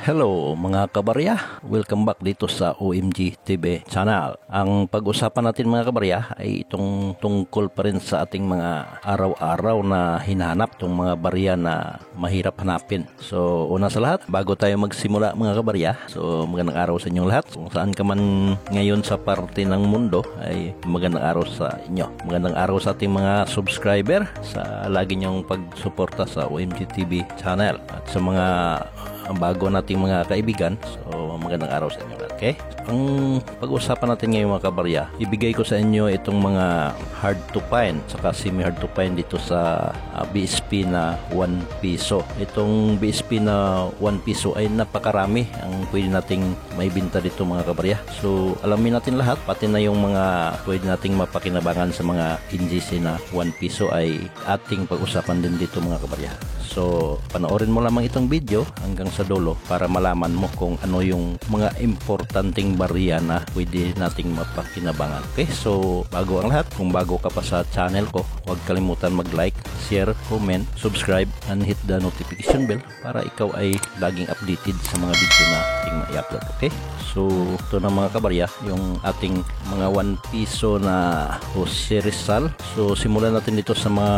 Hello mga kabarya, welcome back dito sa OMG TV channel. Ang pag-usapan natin mga kabarya ay itong tungkol pa rin sa ating mga araw-araw na hinahanap, itong mga barya na mahirap hanapin. So una sa lahat, bago tayo magsimula mga kabarya, so magandang araw sa inyong lahat. Kung saan ka man ngayon sa parte ng mundo ay magandang araw sa inyo. Magandang araw sa ating mga subscriber sa lagi niyong pagsuporta sa OMG TV channel. At sa mga bago nating mga kaibigan, so magandang araw sa inyo. Okay? Ang pag-usapan natin ngayon mga kabarya, ibigay ko sa inyo itong mga hard to find saka semi hard to find dito sa BSP na 1 piso. Itong BSP na 1 piso ay napakarami ang pwede nating maibenta dito mga kabarya. So alamin natin lahat, pati na yung mga pwede nating mapakinabangan sa mga NGC na 1 piso ay ating pag-usapan din dito mga kabarya. So panoorin mo lamang itong video hanggang sa dulo para malaman mo kung ano yung mga importanteng barya na pwede nating mapakinabangan. Okay, so bago ang lahat, kung bago ka pa sa channel ko, huwag kalimutan mag-like, share, comment, subscribe, and hit the notification bell para ikaw ay laging updated sa mga video na ating ma-upload. Okay, so ito na mga kabarya, yung ating mga 1 piso na Jose Rizal. So simulan natin dito sa mga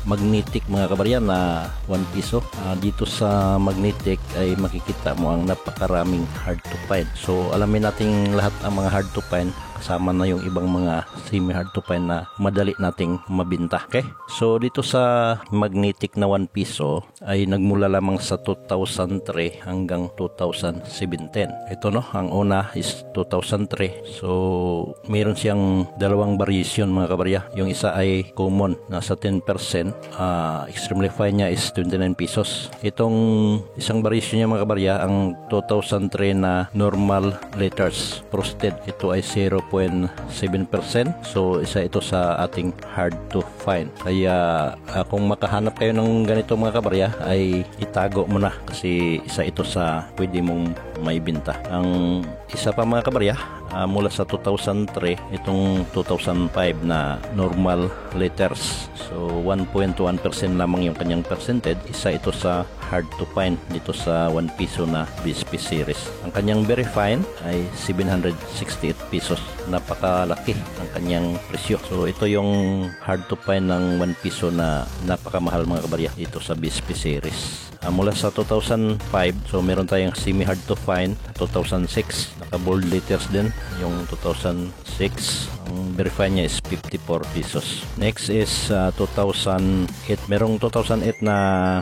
magnetic mga kabarya na 1 piso. Dito sa magnetic ay makikita mo ang napakaraming hard to find. So alamin natin lahat ang mga hard to find, kasama na yung ibang mga semi hard to find na madali nating mabinta. Okay? So dito sa magnetic na 1 piso ay nagmula lamang sa 2003 hanggang 2017. Ito no, ang una is 2003. So meron siyang dalawang variation mga kabarya. Yung isa ay common, nasa 10%. Extremely fine niya is 29 pesos. Itong isang variation niya mga kabarya, ang 2003 na normal letters frosted, ito ay 0.7%. So isa ito sa ating hard to find. Kaya kung makahanap kayo ng ganito mga kabarya ay itago mo na, kasi isa ito sa pwede mong maibenta. Ang isa pa mga kabarya, mula sa 2003, itong 2005 na normal letters. So 1.1% lamang yung kanyang percentage. Isa ito sa hard to find dito sa 1 piso na BSP series. Ang kanyang very fine ay 768 pesos. Napakalaki ang kanyang presyo. So ito yung hard to find ng 1 piso na napakamahal mga kabarya dito sa BSP series. Mula sa 2005, so meron tayong semi hard to find 2006, naka bold letters din yung 2006. Ang verify niya is 54 pesos. Next is 2008, merong 2008 na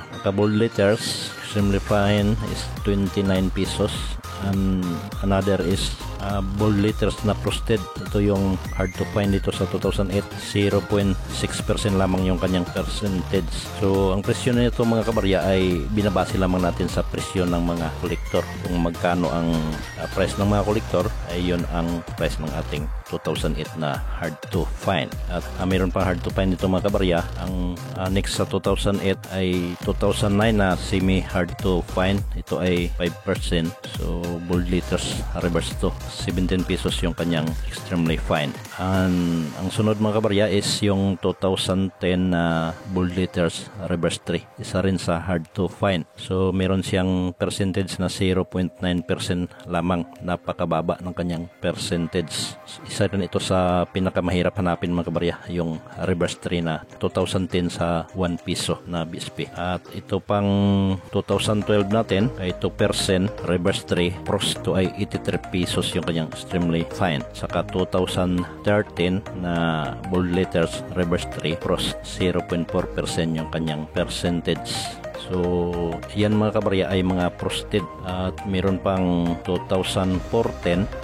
naka bold letters, extremely fine is 29 pesos, and another is bold letters na frosted. Ito yung hard to find dito sa 2008, 0.6% lamang yung kanyang percentage. So ang presyo na ito mga kabarya ay binabase lamang natin sa presyo ng mga kolektor. Kung magkano ang price ng mga kolektor ay yun ang price ng ating 2008 na hard to find. At mayroon pang hard to find dito mga kabarya. Ang next sa 2008 ay 2009 na semi hard to find. Ito ay 5%. So bold letters reverse to, 17 pesos yung kanyang extremely fine. And ang sunod mga kabarya is yung 2010 na bold letters reverse 3. Isa rin sa hard to find. So meron siyang percentage na 0.9% lamang. Napakababa ng kanyang percentage. Isa rin ito sa pinakamahirap hanapin mga kabarya, yung reverse 3 na 2010 sa 1 piso na BSP. At ito pang 2012 natin ay 2% reverse 3 pros to ay 83 pesos yung kanyang extremely fine. Saka 2013 na bold letters reverse 3 pros 0.4% yung kanyang percentage. So, yan mga kabarya ay mga frosted. At meron pang 2014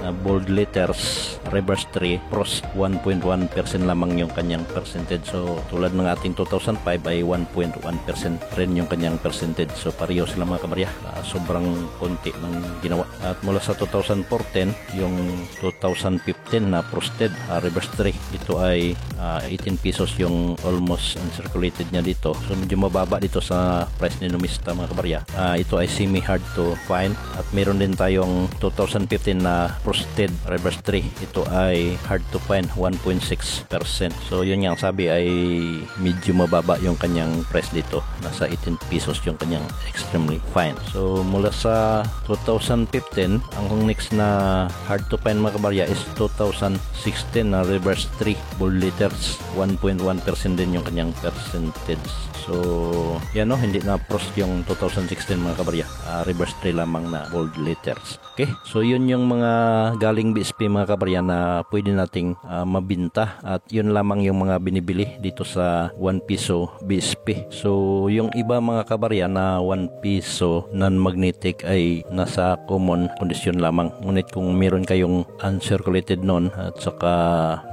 na bold letters reverse 3 pros 1.1% lamang yung kanyang percentage. So, tulad ng ating 2005 ay 1.1% rin yung kanyang percentage. So, pareho sila mga kabarya. Sobrang konti ng ginawa. At mula sa 2014, yung 2015 na frosted reverse 3, ito ay 18 pesos yung almost uncirculated niya dito. So, medyo mababa dito sa price price ni Numista mga kabarya. Ito ay semi hard to find. At meron din tayong 2015 na frosted reverse 3. Ito ay hard to find, 1.6%. So yun nga ang sabi ay medyo mababa yung kanyang price dito. Nasa 18 pesos yung kanyang extremely fine. So mula sa 2015, ang next na hard to find mga kabarya is 2016 na reverse 3 bull liters, 1.1% din yung kanyang percentage. So yan hindi na frost yung 2016 mga kabarya, reverse 3 lamang na bold liters. Okay, so yun yung mga galing BSP mga kabarya na pwede nating mabinta, at yun lamang yung mga binibili dito sa 1 piso BSP. So yung iba mga kabarya na 1 piso non-magnetic ay nasa common condition lamang. Ngunit kung meron kayong uncirculated nun at saka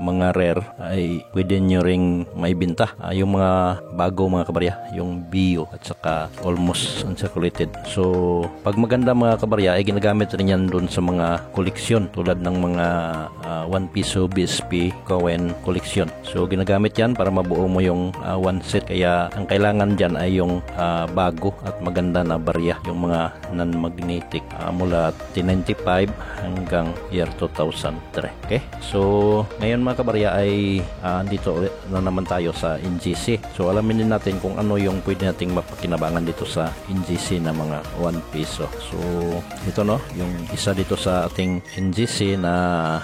mga rare ay pwede nyo ring maibinta. Yung mga bago mga kabarya, yung bio at saka almost uncirculated. So pag maganda mga kabarya ay ginagamit rin yan doon sa mga koleksyon tulad ng mga 1 piso BSP coin koleksyon. So ginagamit yan para mabuo mo yung 1 set. Kaya ang kailangan dyan ay yung bago at maganda na barya, yung mga non-magnetic mula 1995 hanggang year 2003. Okay, so ngayon mga kabarya ay dito ulit na naman tayo sa NGC. So alamin din natin kung ano yung pwede nating mapakinabangan dito sa NGC na mga 1 piso. So ito yung isa dito sa ating NGC na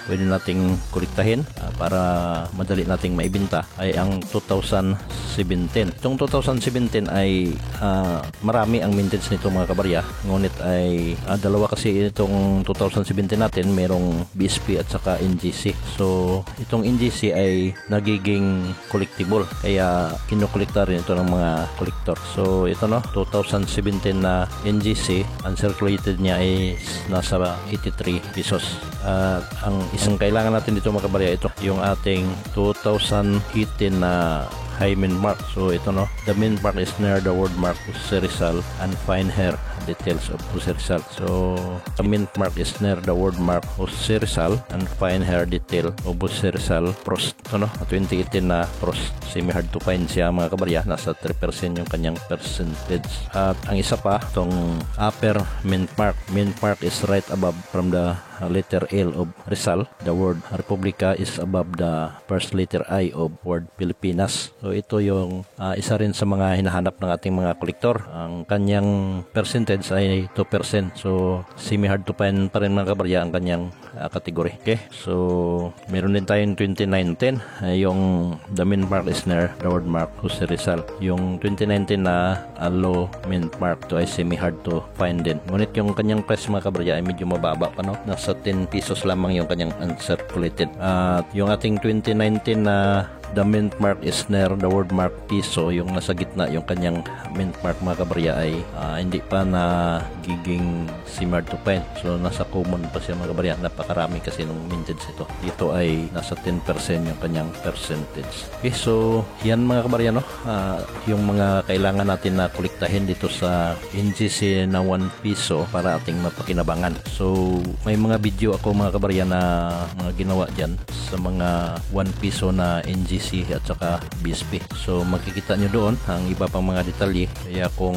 pwede nating kolektahin para madali nating maibenta ay ang 2017. Itong 2017 ay marami ang mintage nito mga kabarya. Ngunit ay dalawa kasi itong 2017 natin, merong BSP at saka NGC. So itong NGC ay nagiging collectible, kaya kinukolekta rin ito ng mga collector. So ito 2017 na NGC, uncirculated niya ay nasa 83 pesos. Ang isang kailangan natin dito mga kabarya, ito yung ating 2018 na high mint mark. So ito the mint mark is near the word mark Jose Rizal and fine hair details of Jose Rizal. So the mint mark is near the word mark Jose Rizal and fine hair detail of Jose Rizal. Frost 2018 na frost, semi hard to find siya mga kabarya, nasa 3% yung kanyang percentage. At ang isa pa, itong upper mint mark is right above from the letter L of Rizal. The word Republica is above the first letter I of word Pilipinas. So ito yung isa rin sa mga hinahanap ng ating mga kolektor. Ang kanyang percentage ay 2%. So semi hard to find pa rin mga kabarya ang kanyang category. Okay, so meron din tayong 2019 yung the mint mark is near the word mark Jose Rizal. Yung 2019 na low mint mark to ay semi hard to find din. Ngunit yung kanyang price mga kabarya ay medyo mababa pa, nasa 10 pesos lamang yung kanyang uncirculated. At yung ating 2019 na the mint mark is near the word mark piso, yung nasa gitna yung kanyang mint mark mga kabarya ay hindi pa nagiging semi hard to find. So nasa common pa siya mga kabarya. Napakarami kasi nung mintage ito. Dito ay nasa 10% yung kanyang percentage. Okay, so yan mga kabarya yung mga kailangan natin na kolektahin dito sa NGC na 1 piso para ating mapakinabangan. So may mga video ako mga kabarya na mga ginawa dyan sa mga 1 piso na NGC at saka BSP. So makikita nyo doon ang iba pang mga detalye. Kaya kung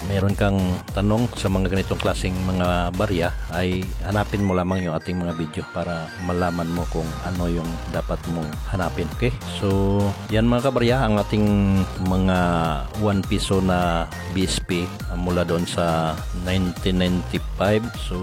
meron kang tanong sa mga ganitong klaseng mga barya ay hanapin mo lamang yung ating mga video para malaman mo kung ano yung dapat mong hanapin. Okay, so yan mga kabarya ang ating mga 1 piso na BSP mula doon sa 1995. So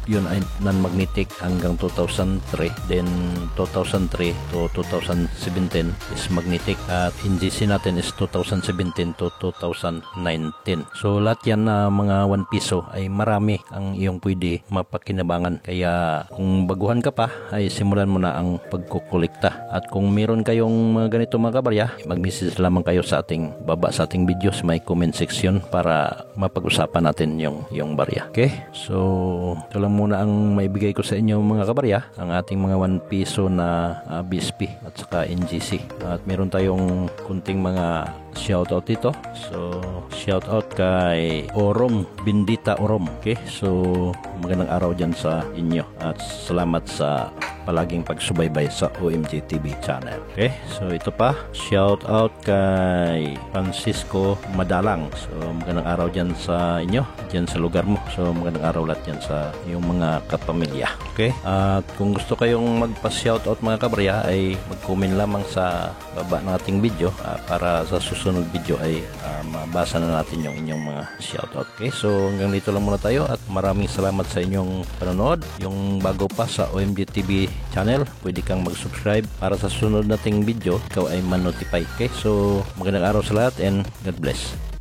yun ay non-magnetic hanggang 2003. Then 2003 to 2017 is magnetic. At NGC natin is 2017 to 2019. So lahat yan na mga 1 piso ay marami ang iyong pwede mapakinabangan. Kaya kung baguhan ka pa ay simulan mo na ang pagkukolekta. At kung meron kayong mga ganito mga kabarya, mag-message lamang kayo sa ating baba sa ating videos, may comment section para mapag-usapan natin yung barya. Okay, so ito lang muna ang maibigay ko sa inyo mga kabarya, ang ating mga 1 piso na BSP at saka NGC. At meron tayong kunting mga shoutout dito. So shoutout kay Orom Bindita Orom. Okay, so magandang araw dyan sa inyo at salamat sa palaging pagsubaybay sa OMG TV channel. Okay, so ito pa, shout out kay Francisco Madalang. So magandang araw dyan sa inyo, dyan sa lugar mo. So magandang araw lahat dyan sa iyong mga kapamilya. Okay, at kung gusto kayong magpa-shout out mga kabarya ay mag-comment lamang sa baba ng ating video para sa susunod video ay mabasa na natin yung inyong mga shout out. Okay, so hanggang dito lang muna tayo at maraming salamat sa inyong panonood. Yung bago pa sa OMG TV channel, pwede kang mag-subscribe para sa sunod nating video ikaw ay man-notify. Okay, so magandang araw sa lahat and God bless.